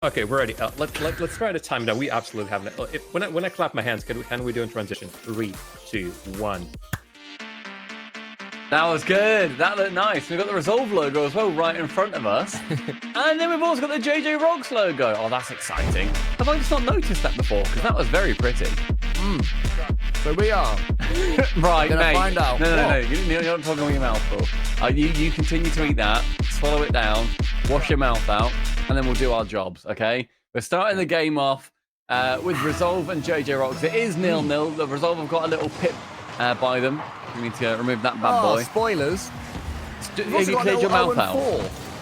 Okay, we're ready. Let's try to time it down. We absolutely have it. When I clap my hands, can we do a transition? 3, 2, 1. That was good. That looked nice. We've got the Resolve logo as well right in front of us. And then we've also got the JJROX logo. Oh, that's exciting. Have I just not noticed that before? Because that was very pretty. So we are. Right, Gonna mate. find out. No. You're not talking with your mouth full. You continue to eat that, swallow it down, wash your mouth out, and then we'll do our jobs, okay? We're starting the game off with Resolve and JJROX. It is 0-0. The Resolve have got a little pip by them. We need to remove that bad boy. Spoilers. Have you cleared your mouth out?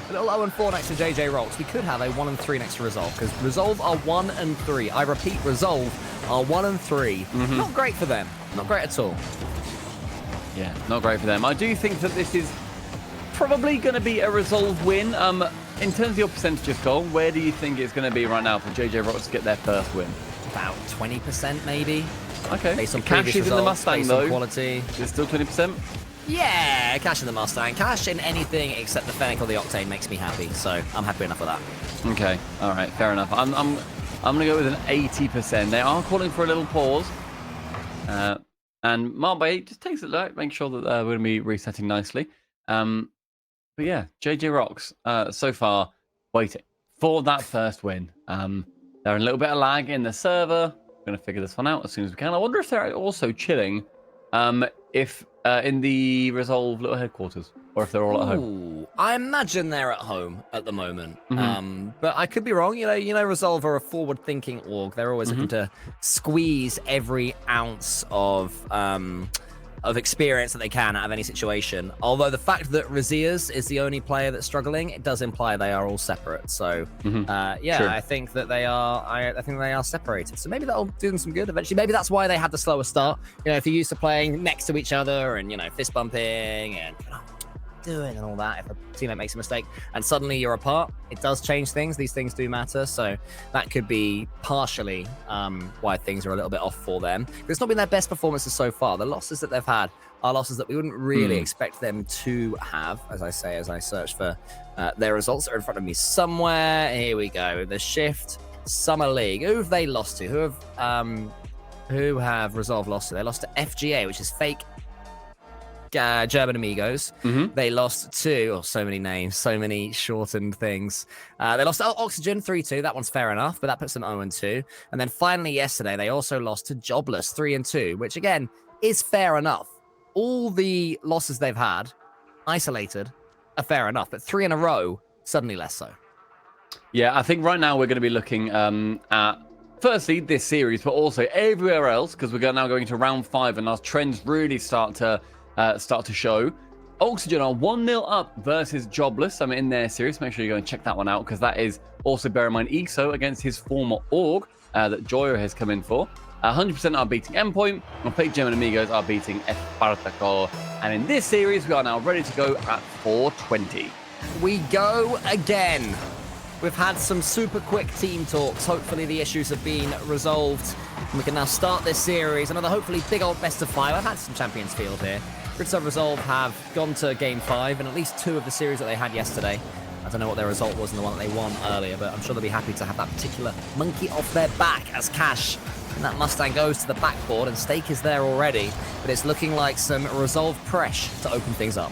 A little 0-4 next to JJROX. We could have a 1-3 next to Resolve, because Resolve are 1-3. I repeat, Resolve are 1-3. Not great for them. Not great at all. Yeah, not great for them. I do think that this is probably going to be a Resolve win. In terms of your percentages, Cole, where do you think it's going to be right now for JJROX to get their first win? About 20% maybe. Okay. Based on Cash is in the Mustang, based though. on quality. Is it still 20%? Yeah, cash in the Mustang. Cash in anything except the Fennec or the Octane makes me happy, so I'm happy enough with that. Okay, all right, fair enough. I'm going to go with an 80%. They are calling for a little pause. And Marby just takes it light, make sure that we're going to be resetting nicely. But yeah, JJROX so far waiting for that first win. They're in a little bit of lag in the server. We're going to figure this one out as soon as we can. I wonder if they're also chilling in the Resolve little headquarters, or if they're all at home. I imagine they're at home at the moment. But I could be wrong. You know, Resolve are a forward-thinking org. They're always looking to squeeze every ounce of experience that they can out of any situation. Although the fact that Raziers is the only player that's struggling, it does imply they are all separate. So yeah, True. I think that they are. I think they are separated. So maybe that'll do them some good eventually. Maybe that's why they had the slower start. You know, if you're used to playing next to each other and fist bumping and doing and all that, if a teammate makes a mistake and suddenly you're apart, it does change things. These things do matter, so that could be partially why things are a little bit off for them. But it's not been their best performances so far. The losses that they've had are losses that we wouldn't really expect them to have, as I search for their results that are in front of me somewhere. Here we go. The Shift Summer League. Who have they lost to? Who have Resolve lost to? They lost to FGA, which is fake German amigos. They lost to so many names, so many shortened things. They lost to Oxygen 3-2. That one's fair enough, but that puts them 0-2. And then finally yesterday they also lost to Jobless 3-2, which again is fair enough. All the losses they've had isolated are fair enough, but 3 in a row suddenly less so. Yeah, I think right now we're going to be looking at firstly this series, but also everywhere else, because we're now going to round 5 and our trends really start to show. Oxygen are 1-0 up versus Jobless. I'm in their series. Make sure you go and check that one out, because that is also, bear in mind, EXO against his former org that Joyo has come in for. 100% are beating Endpoint, and Fake German Amigos are beating Espartaco. And in this series, we are now ready to go at 420. We go again. We've had some super quick team talks. Hopefully the issues have been resolved, and we can now start this series. Another hopefully big old best of 5. I've had some Champions Field here. GRIDSERVE Resolve have gone to Game 5 and at least 2 of the series that they had yesterday. I don't know what their result was in the one that they won earlier, but I'm sure they'll be happy to have that particular monkey off their back as Cash and that Mustang goes to the backboard, and Stake is there already, but it's looking like some Resolve pressure to open things up.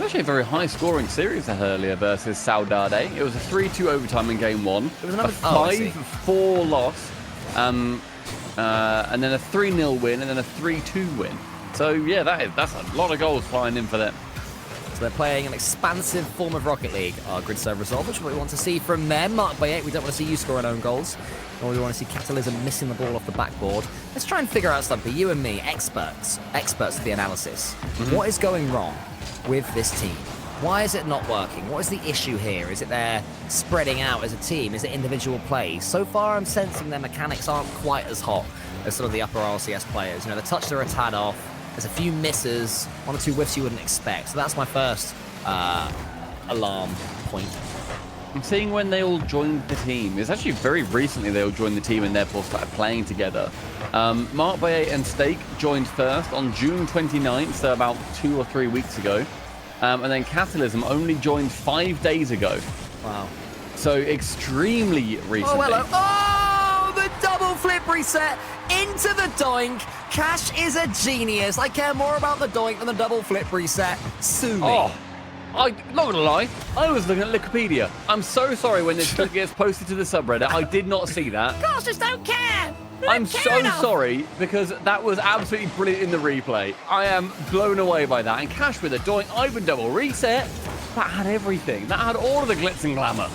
Actually, a very high-scoring series earlier versus Saudade. It was a 3-2 overtime in Game 1. It was another 5-4 loss, and then a 3-0 win, and then a 3-2 win. So yeah, that's a lot of goals flying in for them. So they're playing an expansive form of Rocket League, our GRIDSERVE Resolve, which is what we want to see from them. Marked by 8, we don't want to see you scoring own goals, or we want to see Catalysm missing the ball off the backboard. Let's try and figure out something, you and me, experts of the analysis. What is going wrong with this team? Why is it not working? What is the issue here? Is it they're spreading out as a team? Is it individual plays? So far, I'm sensing their mechanics aren't quite as hot as sort of the upper RLCS players. The touches are a tad off. There's a few misses, 1 or 2 whiffs you wouldn't expect. So that's my first alarm point. I'm seeing when they all joined the team. It's actually very recently they all joined the team and therefore started playing together. Mark Baye and Stake joined first on June 29th, so about 2 or 3 weeks ago. And then Catalysm only joined 5 days ago. Wow. so extremely recently. Oh, hello. Oh, the double flip reset into the doink. Cash is a genius. I care more about the doink than the double flip reset. Sue me. Oh, I'm not gonna lie, I was looking at Wikipedia. I'm so sorry when this gets posted to the subreddit. I did not see that. Gosh, just don't care. I'm so sorry because that was absolutely brilliant in the replay. I am blown away by that. And Cash with a doink, Ivan double reset. That had everything. That had all of the glitz and glamour.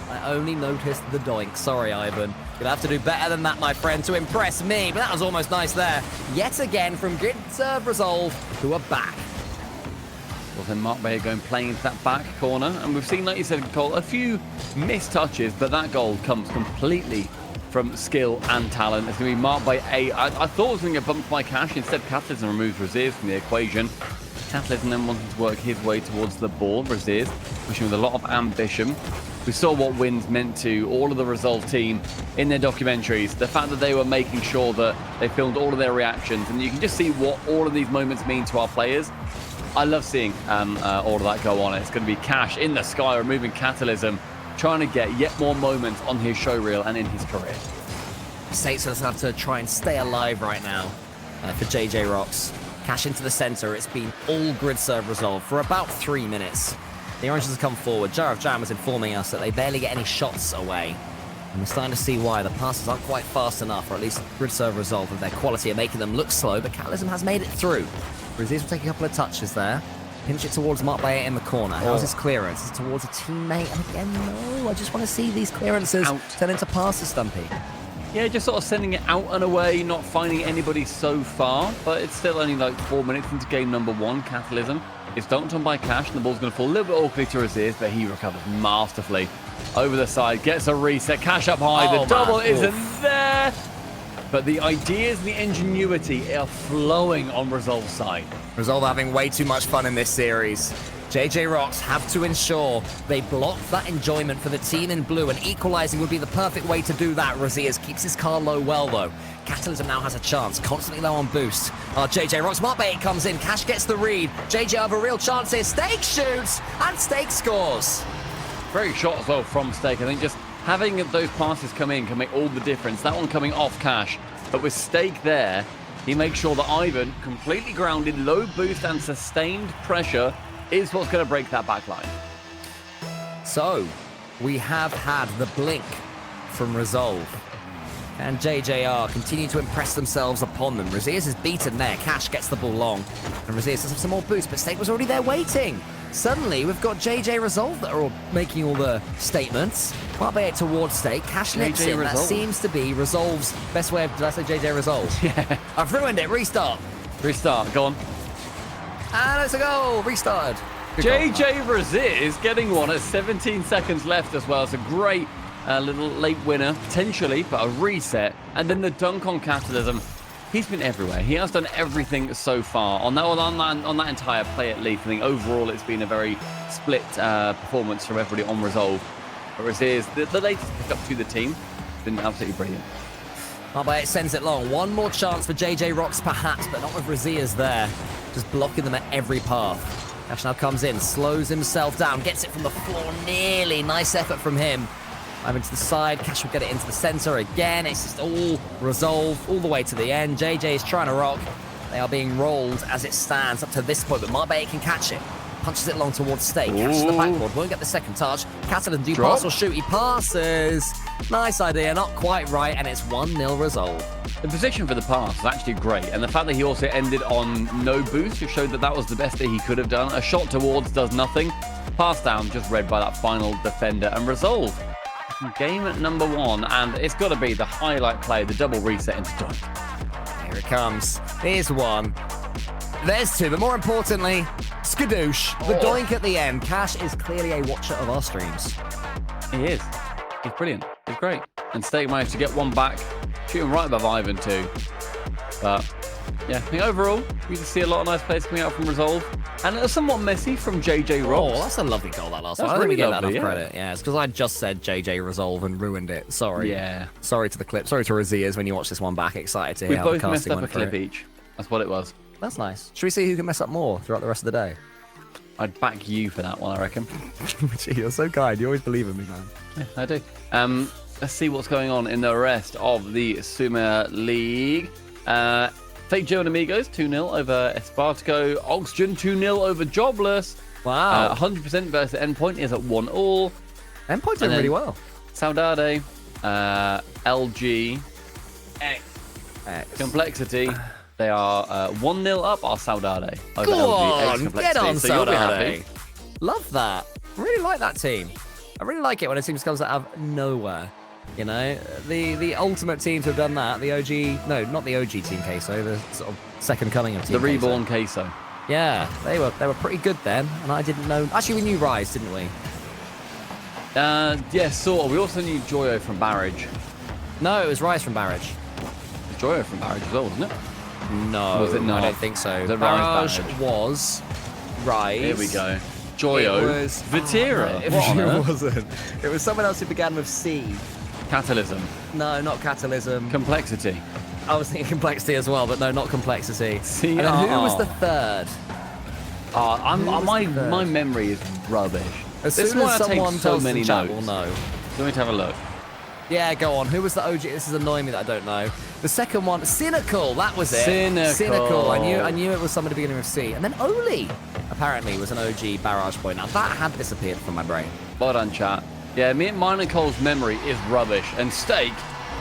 I only noticed the doink. Sorry, Ivan. You'll have to do better than that, my friend, to impress me. But that was almost nice there. Yet again from GRIDSERVE Resolve, who are back. Well, then Matchday going playing into that back corner. And we've seen, like you said, Cole, a few missed touches, but that goal comes completely from skill and talent. It's going to be marked by A. I thought it was going to get bumped by Cash. Instead, Catalysm removes Raziers from the equation. Catalysm then wanting to work his way towards the ball. Raziers pushing with a lot of ambition. We saw what wins meant to all of the Resolve team in their documentaries. The fact that they were making sure that they filmed all of their reactions. And you can just see what all of these moments mean to our players. I love seeing all of that go on. It's going to be Cash in the sky, removing Catalysm, trying to get yet more moments on his showreel and in his career. States us have to try and stay alive right now for JJROX. Cash into the center. It's been all GRIDSERVE Resolve for about 3 minutes. The Oranges have come forward. Jar of Jam was informing us that they barely get any shots away. And we're starting to see why. The passes aren't quite fast enough, or at least GRIDSERVE Resolve with their quality are making them look slow, but Catalysm has made it through. Raziers will take a couple of touches there. Pinch it towards Matchday in the corner. How's his clearance? It's towards a teammate. And again, no. I just want to see these clearances turn into passes, Stumpy. Yeah, just sort of sending it out and away, not finding anybody so far. But it's still only like 4 minutes into game number 1. Catalysm is dunked on by Cash, and the ball's going to fall a little bit awkwardly to Raziers, but he recovers masterfully. Over the side, gets a reset. Cash up high. The double isn't there. But the ideas and the ingenuity are flowing on Resolve's side. Resolve having way too much fun in this series. JJROX have to ensure they block that enjoyment for the team in blue, and equalizing would be the perfect way to do that. Raziers keeps his car low well, though. Catalysm now has a chance, constantly low on boost. JJROX, Matchday comes in, Cash gets the read. JJ have a real chance here. Stake shoots, and Stake scores. Great shot as well from Stake. I think just having those passes come in can make all the difference. That one coming off Cash, but with Stake there, he makes sure that Ivan, completely grounded, low boost and sustained pressure, is what's going to break that back line. So, we have had the blink from Resolve. And JJR continue to impress themselves upon them. Raziers is beaten there. Cash gets the ball long. And Raziers does have some more boost, but Stake was already there waiting. Suddenly, we've got JJ Resolve that are all making all the statements. Matchday towards Stake. Cash nips in. That seems to be Resolve's best way of... Did I say JJ Resolve? Yeah. I've ruined it. Restart. Restart. Go on. And it's a goal. Restarted. JJ Raziers getting one at 17 seconds left as well. It's a great little late winner, potentially, but a reset. And then the dunk on Catalysm. He's been everywhere. He has done everything so far. On that entire play, at least, I think overall it's been a very split performance from everybody on Resolve. But Raziers, the latest pickup to the team, has been absolutely brilliant. Matchday sends it long. One more chance for JJROX, perhaps, but not with Raziers there. Just blocking them at every path. Cash now comes in, slows himself down, gets it from the floor nearly. Nice effort from him. Over to the side, Cash will get it into the center again. It's just all Resolve all the way to the end. JJ is trying to rock. They are being rolled as it stands up to this point, but Matchday can catch it. Punches it long towards Stake. Catches the backboard, won't get the second touch. Catalysm do pass or shoot. He passes. Nice idea, not quite right, and it's 1-0 Resolve. The position for the pass was actually great, and the fact that he also ended on no boost just showed that that was the best that he could have done. A shot towards does nothing. Pass down, just read by that final defender, and Resolve. Game number 1, and it's got to be the highlight play, the double reset into dunk. Here it comes. Here's one. There's two, but more importantly, skadoosh, the doink at the end. Cash is clearly a watcher of our streams. He is. He's brilliant. He's great. And Stake managed to get one back, shooting right above Ivan too. But yeah, I think overall, we can see a lot of nice plays coming out from Resolve. And it was somewhat messy from JJROX. Oh, that's a lovely goal, that last one. I don't think we get that enough credit. Yeah, it's because I just said JJ Resolve and ruined it. Sorry. Yeah. Sorry to the clip. Sorry to Raziers when you watch this one back. Excited to hear how the casting went through. We both messed up a clip each. That's what it was. That's nice. Should we see who can mess up more throughout the rest of the day? I'd back you for that one, I reckon. Gee, you're so kind. You always believe in me, man. Yeah, I do. Let's see what's going on in the rest of the Sumer League. Fake Joe and Amigos 2-0 over Espartaco. Oxygen 2-0 over Jobless. Wow. 100% versus Endpoint is at 1-1. Endpoint's doing really well. Saudade, LG, X, Complexity. They are 1-0 up. Our Saudade over Go LG, X, on, Complexity. get on, so you'll be Saudade. happy. Love that. I really like that team. I really like it when a team comes out of nowhere. You know, the ultimate team to have done that. The OG, no, not the OG Team Queso, the sort of second coming of Team The reborn Queso. Yeah, they were pretty good then, and I didn't know. Actually, we knew Rise, didn't we? Yeah, sort of. We also knew Joyo from Barrage. No, it was Rise from Barrage. It was Joyo from Barrage as well, wasn't it? No, Was it not? I don't think so. Was it Barrage Barrage? was Rise. Here we go. Joyo. It was Vatira. It What on earth? wasn't. It was someone else who began with C. Catalysm. No, not Catalysm. Complexity. I was thinking Complexity as well, but no, not Complexity. CR. And then who was the third? My memory is rubbish. As This soon is why as I take someone so tells many the chat, notes. we'll know. Let me have a look. Yeah, go on. Who was the OG? This is annoying me that I don't know. The second one, Cynical. That was it. Cynical. I knew it was somebody beginning with C. And then Oli, apparently, was an OG Barrage point. Now that had disappeared from my brain. Well done, chat. Yeah, mine and Cole's memory is rubbish. And Steak,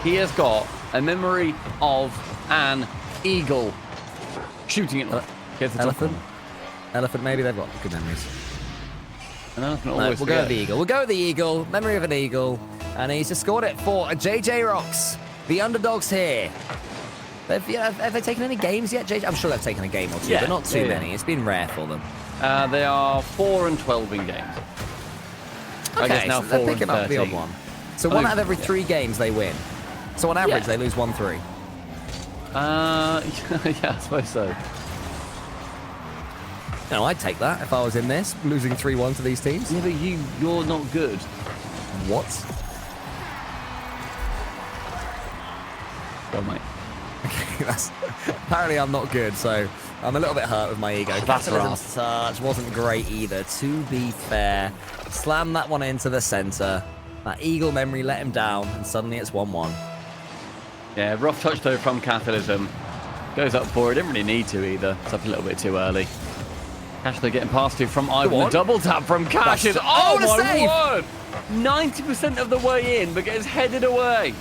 he has got a memory of an eagle shooting at the Elephant. Elephant. Maybe they've got good memories. An elephant No, always we'll go with forget. the eagle. We'll go with the eagle. Memory of an eagle. And he's just scored it for JJROX. The underdogs here. Have they taken any games yet, JJ? I'm sure they've taken a game or two, Yeah, but not too yeah. many. It's been rare for them. They are 4-12 in games. I guess now so they're 4 picking and up the 13. odd one. So I one think- out of every 3 games they win. So on average, Yeah. they lose 1-3. Yeah, I suppose so. No, I'd take that if I was in this, losing 3-1 to these teams. Yeah, but you're not good. What? Go, mate. That's, apparently I'm not good, so I'm a little bit hurt with my ego. That's Catalysm's touch wasn't great either, to be fair. Slam that one into the center. That eagle memory let him down, and suddenly it's 1-1. Yeah, rough touch though from Catalysm. Goes up for it. Didn't really need to either. It's up a little bit too early. Cash they're getting past to from Ivan. The on. double tap from Cash is, That's- oh the my save! word! 90% of the way in, but gets headed away.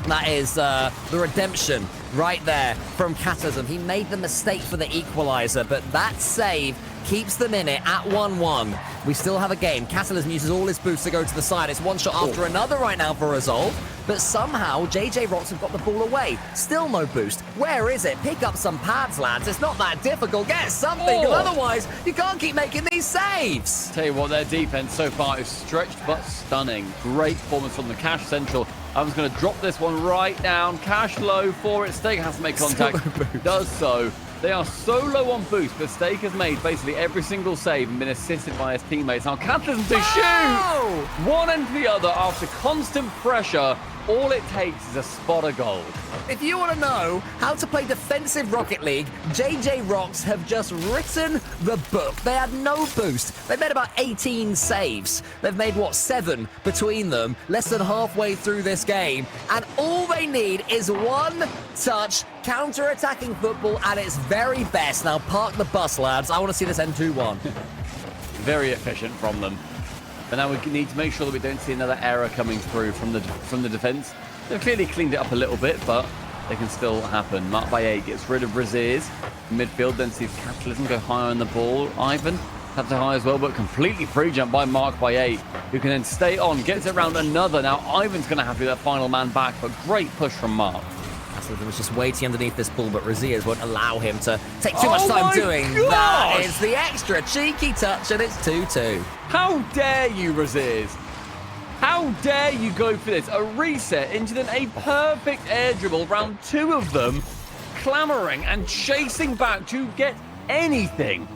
That is the redemption right there from Catalysm. He made the mistake for the equalizer, but that save keeps them in it at 1-1. We still have a game. Catalysm uses all his boosts to go to the side. It's one shot after another right now for Resolve, but somehow JJROX have got the ball away. Still no boost. Where is it? Pick up some pads, lads. It's not that difficult. Get something, 'cause otherwise you can't keep making these saves. Tell you what, their defense so far is stretched but stunning. Great performance from the Cash Central. I was going to drop this one right down. Cash low for it. Steak has to make contact. Does so. They are so low on boost, but Steak has made basically every single save and been assisted by his teammates. Now Catalysm to shoot! One and the other after constant pressure. All it takes is a spot of gold. If you want to know how to play defensive Rocket League, JJROX have just written the book. They had no boost. They made about 18 saves. They've made, 7 between them, less than halfway through this game. And all they need is one touch, counter-attacking football at its very best. Now park the bus, lads. I want to see this end 2-1. Very efficient from them. But now we need to make sure that we don't see another error coming through from the defense. They've clearly cleaned it up a little bit, but they can still happen. Mark by 8 gets rid of Braziers. Midfield then sees Catalysm go higher on the ball. Ivan has to high as well, but completely pre-jump by Mark by 8, who can then stay on, gets it round another. Now Ivan's going to have to be that final man back, but great push from Mark. Catalysm was just waiting underneath this ball, but Raziers won't allow him to take too much Oh time my doing gosh! that. It's the extra cheeky touch, and it's 2-2. How dare you, Raziers? How dare you go for this? A reset into then a perfect air dribble, round 2 of them, clamoring and chasing back to get anything.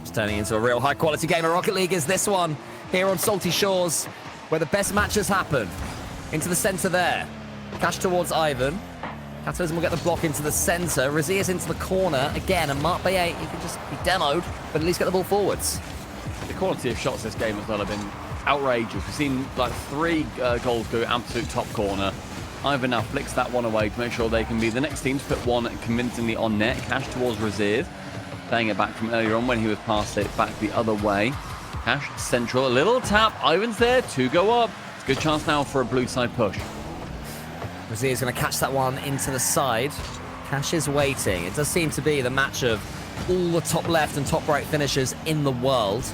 It's turning into a real high-quality game of Rocket League is this one, here on Salty Shores, where the best matches happen. Into the center there. Cash towards Ivan. Catalysm will get the block into the center. Razias into the corner again, and Mark Baye, he can just be demoed, but at least get the ball forwards. The quality of shots this game as well have been outrageous. We've seen like 3 goals go absolute top corner. Ivan now flicks that one away to make sure they can be the next team to put one convincingly on net. Cash towards Razias, playing it back from earlier on when he was passed it back the other way. Cash central, a little tap. Ivan's there, 2 go up. It's a good chance now for a blue side push. Razia's going to catch that one into the side. Cash is waiting. It does seem to be the match of all the top left and top right finishers in the world.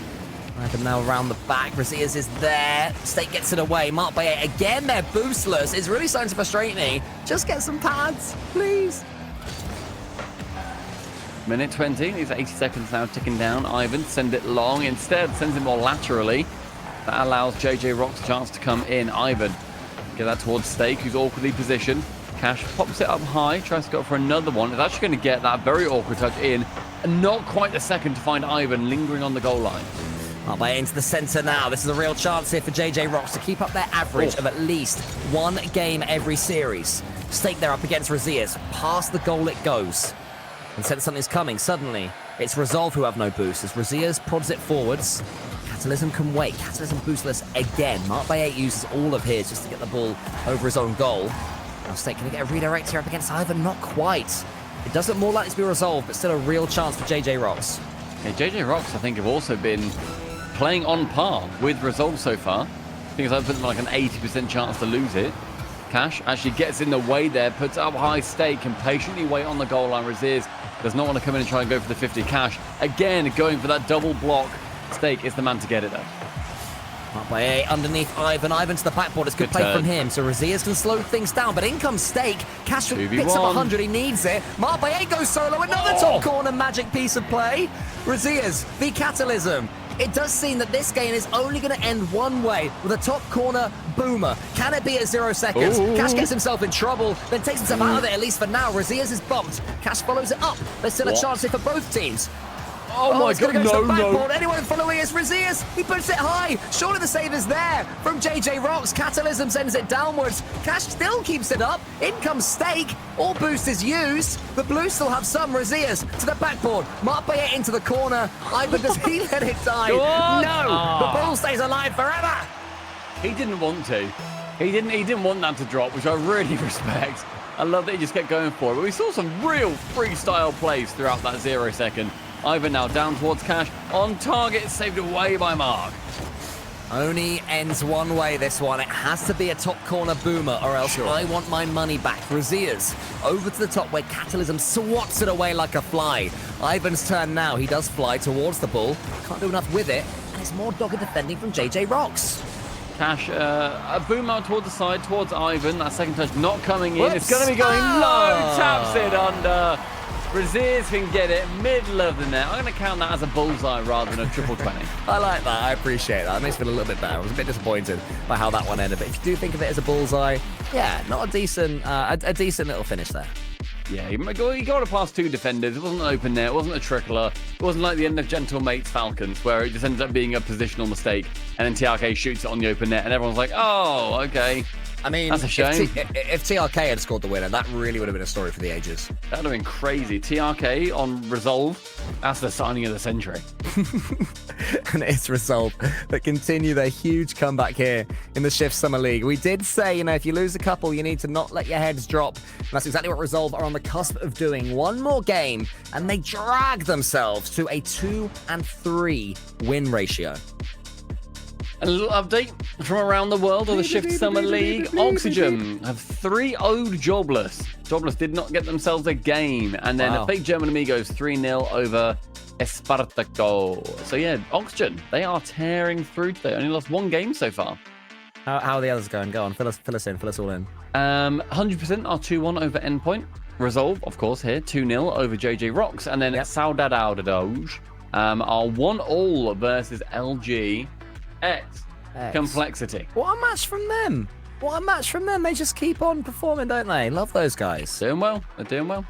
Ivan now around the back. Razias is there. State gets it away. Mark Baye again. They're boostless. It's really starting to frustrate me. Just get some pads, please. Minute 20. These 80 seconds now ticking down. Ivan send it long. Instead, sends it more laterally. That allows JJROX a chance to come in. Ivan get that towards Stake, who's awkwardly positioned. Cash pops it up high, tries to go for another one. It's actually going to get that very awkward touch in. And not quite a second to find Ivan lingering on the goal line. Mark Baye into the center now. This is a real chance here for JJROX to keep up their average of at least 1 game every series. Stake there up against Razias. Past the goal it goes. And since something's coming, suddenly it's Resolve who have no boost as Razias prods it forwards. Catalysm can wait. Catalysm boostless again. Mark Baye uses all of his just to get the ball over his own goal. Now Stake can get a redirect here up against Ivan. Not quite. It does look more likely to be Resolve, but still a real chance for JJROX. Yeah, JJROX, I think, have also been playing on par with Resolve so far. I think I've put them like an 80% chance to lose it. Cash actually gets in the way there, puts up high. Stake and patiently wait on the goal line. Razias does not want to come in and try and go for the 50. Cash again going for that double block. Stake is the man to get it though. Mark Baye underneath Ivan. Ivan to the backboard. It's good play from him. So Razias can slow things down. But in comes Stake. Cash picks up 100. He needs it. Mark Baye goes solo. Another top corner magic piece of play. Razias, the Catalysm. It does seem that this game is only going to end one way with a top corner boomer. Can it be at 0 seconds? Ooh. Cash gets himself in trouble, then takes himself out of it, at least for now. Razias is bumped. Cash follows it up. There's still a chance here for both teams. Oh my God, no. Anyone following is Razias. He puts it high. Surely the save is there from JJROX. Catalysm sends it downwards. Cash still keeps it up. In comes Stake. All boost is used. The Blues still have some. Razias to the backboard. Mark Baye into the corner. Ivan, does he let it die? No. The ball stays alive forever. He didn't want to. He didn't want that to drop, which I really respect. I love that he just kept going for it. But we saw some real freestyle plays throughout that 0 second. Ivan now down towards Cash. On target, saved away by Mark. Only ends one way, this one. It has to be a top corner boomer, or else I want my money back. Razias over to the top where Catalysm swats it away like a fly. Ivan's turn now. He does fly towards the ball. Can't do enough with it. And it's more dogged defending from JJROX. Cash, a boom out towards the side, towards Ivan. That second touch not coming in. It's going to be going low. Taps it under. Razias can get it middle of the net. I'm going to count that as a bullseye rather than a triple 20. I like that. I appreciate that. It makes me feel a little bit better. I was a bit disappointed by how that one ended. But if you do think of it as a bullseye, yeah, not a decent, a decent little finish there. Yeah, he got it past 2 defenders. It wasn't an open net. It wasn't a trickler. It wasn't like the end of Gentle Mates Falcons, where it just ends up being a positional mistake. And then TRK shoots it on the open net, and everyone's like, oh, okay. I mean, that's a shame. If TRK had scored the winner, that really would have been a story for the ages. That would have been crazy. TRK on Resolve, that's the signing of the century. And it's Resolve that continue their huge comeback here in the Shift Summer League. We did say, if you lose a couple, you need to not let your heads drop. And that's exactly what Resolve are on the cusp of doing. One more game, and they drag themselves to a 2-3 win ratio. A little update from around the world of the Shift Summer League. Oxygen have 3-0'd Jobless. Jobless did not get themselves a game. And then a fake German Amigos 3-0 over Espartaco. So yeah, Oxygen, they are tearing through today. Only lost 1 game so far. How are the others going? Go on, fill us in, fill us all in. 100% are 2-1 over Endpoint. Resolve, of course, here 2-0 over JJROX. And then Saudadaudadoge are 1-1 versus LG. X. Complexity. What a match from them. They just keep on performing, don't they? Love those guys. Doing well. They're doing well.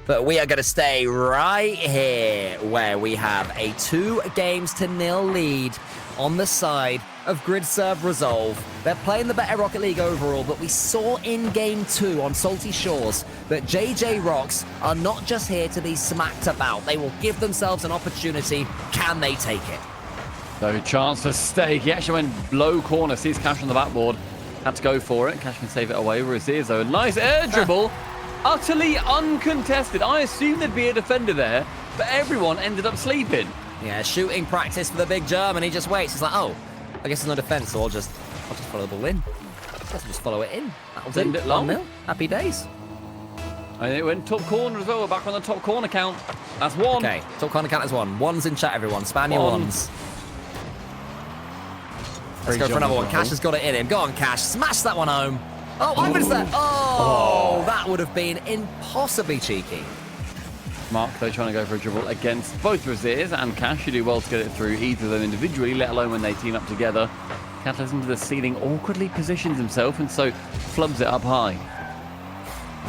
But we are going to stay right here where we have a 2-0 lead on the side of GRIDSERVE Resolve. They're playing the better Rocket League overall, but we saw in Game 2 on Salty Shores that JJROX are not just here to be smacked about. They will give themselves an opportunity. Can they take it? So chance for Stake. He actually went low corner, sees Cash on the backboard. Had to go for it. Cash can save it away. Raziers, though. Nice air dribble. Utterly uncontested. I assumed there'd be a defender there, but everyone ended up sleeping. Yeah, shooting practice for the big German. He just waits. He's like, oh, I guess there's no defense, so I'll just follow the ball in. I guess I'll just follow it in. That'll Send do. it long. 1-0. Happy days. And it went top corner as well. We're back on the top corner count. That's one. Okay, top corner count is 1. Ones in chat, everyone. Spam your ones. Let's go for another one. Cash has got it in him. Go on, Cash. Smash that one home. Oh, Ivan's there. Oh, that would have been impossibly cheeky. Mark, though, trying to go for a dribble against both Raziers and Cash. You do well to get it through either of them individually, let alone when they team up together. Cash into the ceiling, awkwardly positions himself, and so flubs it up high.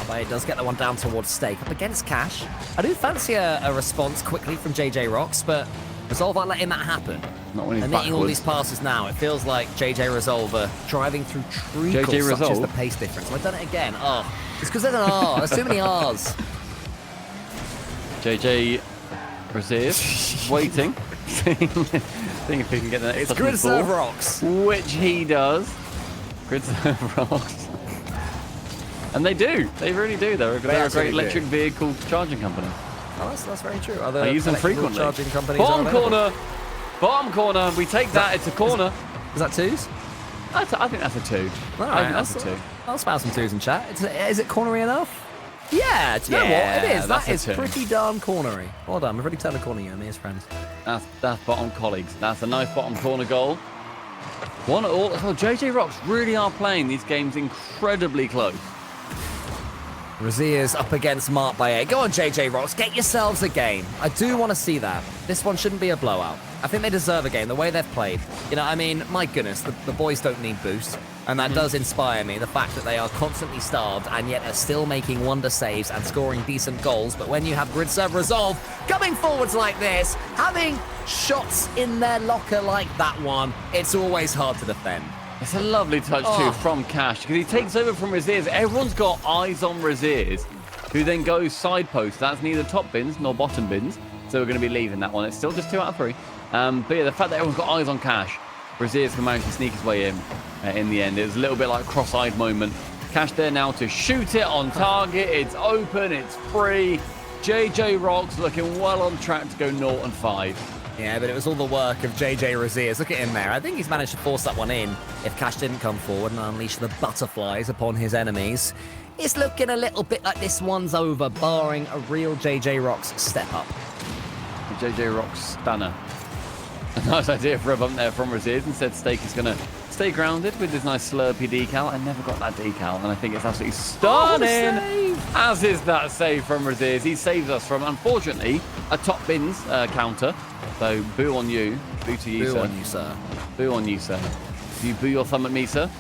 But he does get the one down towards Stake. Up against Cash. I do fancy a response quickly from JJROX, but Resolve aren't letting that happen. Not when he's and making all backwards. these passes now. It feels like JJ Resolve are driving through treacle, JJ such as Resolve? the pace difference. I've done it again. Oh, it's because there's an R. There's too many R's. JJ Raziers waiting. Seeing if he can get the next It's touch on the ball, GRIDSERVE, which he does. GRIDSERVE rocks. And they do. They really do. They're a great absolutely do. electric vehicle charging company. Oh, that's very true. I use them frequently. Charging companies Bottom are available. corner. Bottom corner. We take that. It's a corner. Is that twos? I think that's a 2. All I right, think that's a 2. I'll spout some twos in chat. Is it cornery enough? Yeah, do you know what? It is. that's That a is 2. pretty darn cornery. Well done. We've already turned a corner, you and me as friends. That's bottom colleagues. That's a nice bottom corner goal. 1-1. Oh, JJROX really are playing these games incredibly close. Raziers up against Mark by 8. Go on, JJROX. Get yourselves a game. I do want to see that. This one shouldn't be a blowout. I think they deserve a game, the way they've played. You know, I mean, my goodness, the boys don't need boost. And that does inspire me, the fact that they are constantly starved and yet are still making wonder saves and scoring decent goals. But when you have GRIDSERVE Resolve coming forwards like this, having shots in their locker like that one, it's always hard to defend. It's a lovely touch, too, from Cash, because he takes over from Raziers. Everyone's got eyes on Raziers, who then goes side post. That's neither top bins nor bottom bins, so we're going to be leaving that one. It's still just 2 out of 3. But yeah, the fact that everyone's got eyes on Cash, Raziers can manage to sneak his way in the end. It was a little bit like a cross-eyed moment. Cash there now to shoot it on target. It's open, it's free. JJROX looking well on track to go 0-5. Yeah, but it was all the work of JJ Raziers. Look at him there. I think he's managed to force that one in if Cash didn't come forward and unleash the butterflies upon his enemies. It's looking a little bit like this one's over, barring a real JJROX step up. The JJROX stunner. A nice idea for a bump there from Raziers. Instead, Stake is going to stay grounded with this nice Slurpee decal. I never got that decal, and I think it's absolutely stunning. As is that save from Raziers. He saves us from, unfortunately, a top bins counter. So, boo on you. Boo to you, Boo sir. on you, sir. Boo on you, sir. Do you boo your thumb at me, sir?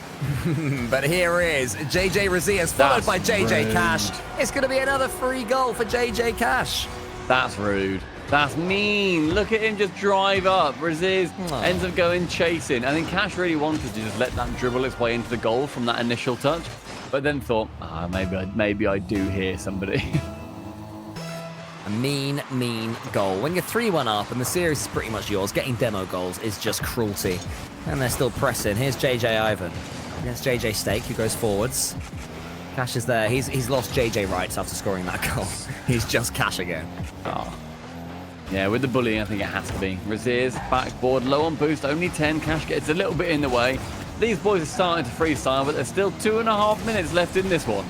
But here is JJ Raziers, followed by JJ rude. Cash. It's going to be another free goal for JJ Cash. That's rude. That's mean. Look at him just drive up. Raziers ends up going chasing. I think Cash really wanted to just let that dribble its way into the goal from that initial touch, but then thought, maybe I do hear somebody. A mean, mean goal. When you're 3-1 up and the series is pretty much yours, getting demo goals is just cruelty. And they're still pressing. Here's JJ Ivan against JJ Stake, who goes forwards. Cash is there. He's lost JJ rights after scoring that goal. He's just Cash again. Oh. Yeah, with the bullying, I think it has to be. Raziers, backboard, low on boost, only 10. Cash gets a little bit in the way. These boys are starting to freestyle, but there's still 2.5 minutes left in this one.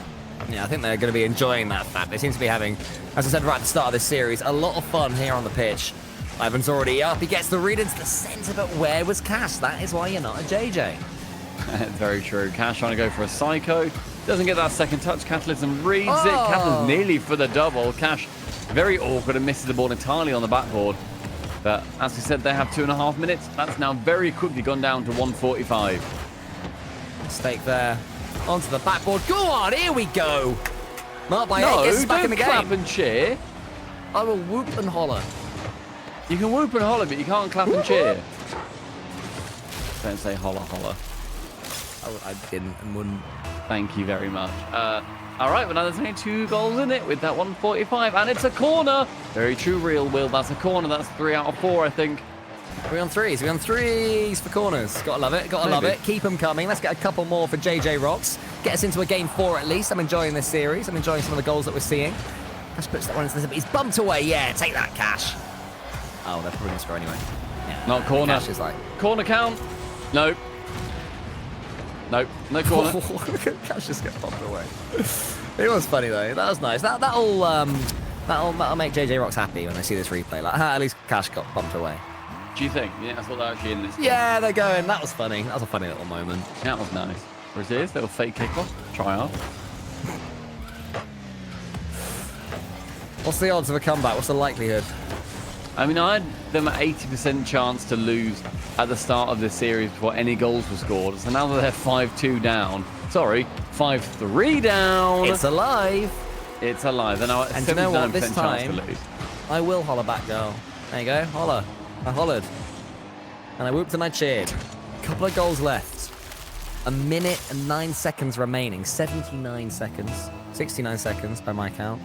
Yeah, I think they're going to be enjoying that fact. They seem to be having, as I said right at the start of this series, a lot of fun here on the pitch. Ivan's already up. He gets the read into the centre, but where was Cash? That is why you're not a JJ. Very true. Cash trying to go for a psycho. Doesn't get that second touch. Catalysm reads it. Catalysm nearly for the double. Cash very awkward and misses the ball entirely on the backboard. But as we said, they have 2.5 minutes. That's now very quickly gone down to 1:45. Stake there. Onto the backboard. Go on, here we go. Mark by 8 gets us back in the game. Clap and cheer. I will whoop and holler. You can whoop and holler, but you can't clap and cheer. Don't say holla holla. I didn't and wouldn't. Thank you very much. All right, well, now there's only 2 goals in it with that 145, and it's a corner. Very true, Real Will. That's a corner. That's 3 out of 4, I think. 3 on 3s. 3 on 3s for corners. Gotta love it. Gotta love it. Keep them coming. Let's get a couple more for JJROX. Get us into a game 4 at least. I'm enjoying this series. I'm enjoying some of the goals that we're seeing. Cash puts that one into the... He's bumped away. Yeah, take that, Cash. Oh, they're probably going to score anyway. Yeah, Not corner. Cash is like... Corner count. Nope. Nope. No corner. Cash just got bumped away. It was funny though. That was nice. That'll make JJROX happy when they see this replay. Like, at least Cash got bumped away. Do you think? Yeah, that's what they're actually in this. Yeah, they're going. That was funny. That was a funny little moment. That was nice. Resist, little fake kickoff. Try out. What's the odds of a comeback? What's the likelihood? I mean, I had them at 80% chance to lose at the start of this series before any goals were scored. So now that they're 5-2 down, sorry, 5-3 down. It's alive. It's alive. And now at 79% you know what? This chance time, to lose. I will holler back, girl. There you go, holler. I hollered. And I whooped and I cheered. Couple of goals left. 1 minute and 9 seconds remaining. 79 seconds. 69 seconds by my count.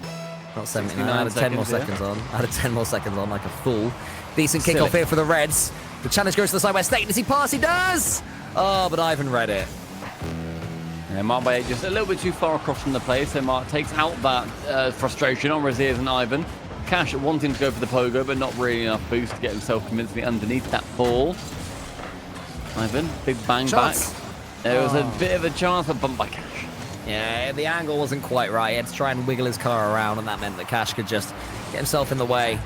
Not 79. I had 10 more seconds on. I had 10 more seconds on like a fool. Decent kickoff here for the Reds. The challenge goes to the side where State. Does he pass? He does! Oh, but Ivan read it. Yeah, Mark Bay just a little bit too far across from the play, so Mark takes out that frustration on Raziers and Ivan. Cash wanting to go for the pogo, but not really enough boost to get himself convincingly underneath that ball. Ivan, big bang Chance. back. There was a bit of a chance, but bumped by Cash. Yeah, the angle wasn't quite right. He had to try and wiggle his car around, and that meant that Cash could just get himself in the way.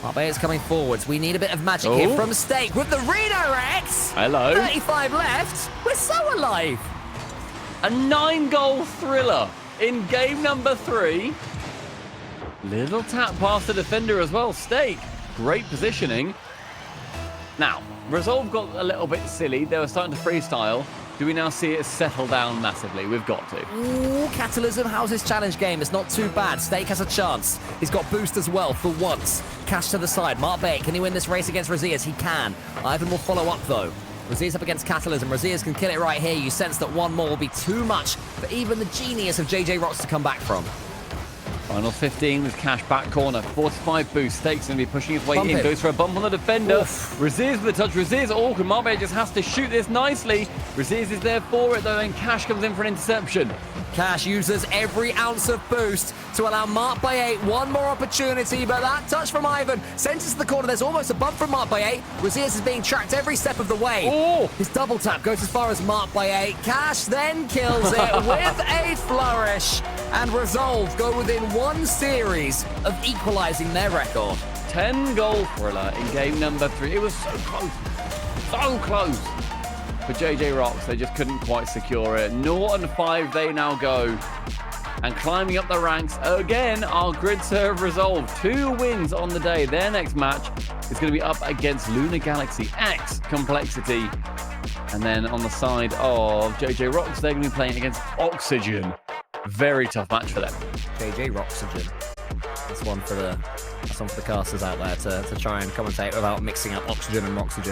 Marbella coming forwards. We need a bit of magic here from Stake with the redirects. Hello. 35 left. We're so alive. A 9-goal thriller in game number 3. Little tap past the defender as well. Stake, great positioning. Now, Resolve got a little bit silly. They were starting to freestyle. Do we now see it settle down massively? We've got to. Ooh, Catalysm, how's his challenge game? It's not too bad. Stake has a chance. He's got boost as well for once. Cash to the side. Mark Bay, can he win this race against Raziers? He can. Ivan will follow up though. Raziers up against Catalysm. Raziers can kill it right here. You sense that one more will be too much for even the genius of JJROX to come back from. Final 15 with Cash back corner. 45 boost. Stake's going to be pushing his way in. Goes for a bump on the defender. Raziers with the touch. Raziers awkward. Marbella just has to shoot this nicely. Raziers is there for it though, and Cash comes in for an interception. Cash uses every ounce of boost to allow Mark by 8 one more opportunity, but that touch from Ivan sends us to the corner. There's almost a bump from Mark by 8. Raziers is being tracked every step of the way. Oh. His double tap goes as far as Mark by 8. Cash then kills it with a flourish, and Resolve go within one series of equalizing their record. 10-goal thriller in game number 3. It was so close. So close. For JJROX, they just couldn't quite secure it. 0-5 they now go. And climbing up the ranks again are GRIDSERVE Resolve. 2 wins on the day. Their next match is going to be up against Lunar Galaxy X Complexity. And then on the side of JJROX, they're going to be playing against Oxygen. Very tough match for them. JJROXygen. That's one for the casters out there to try and commentate without mixing up Oxygen and Roxygen.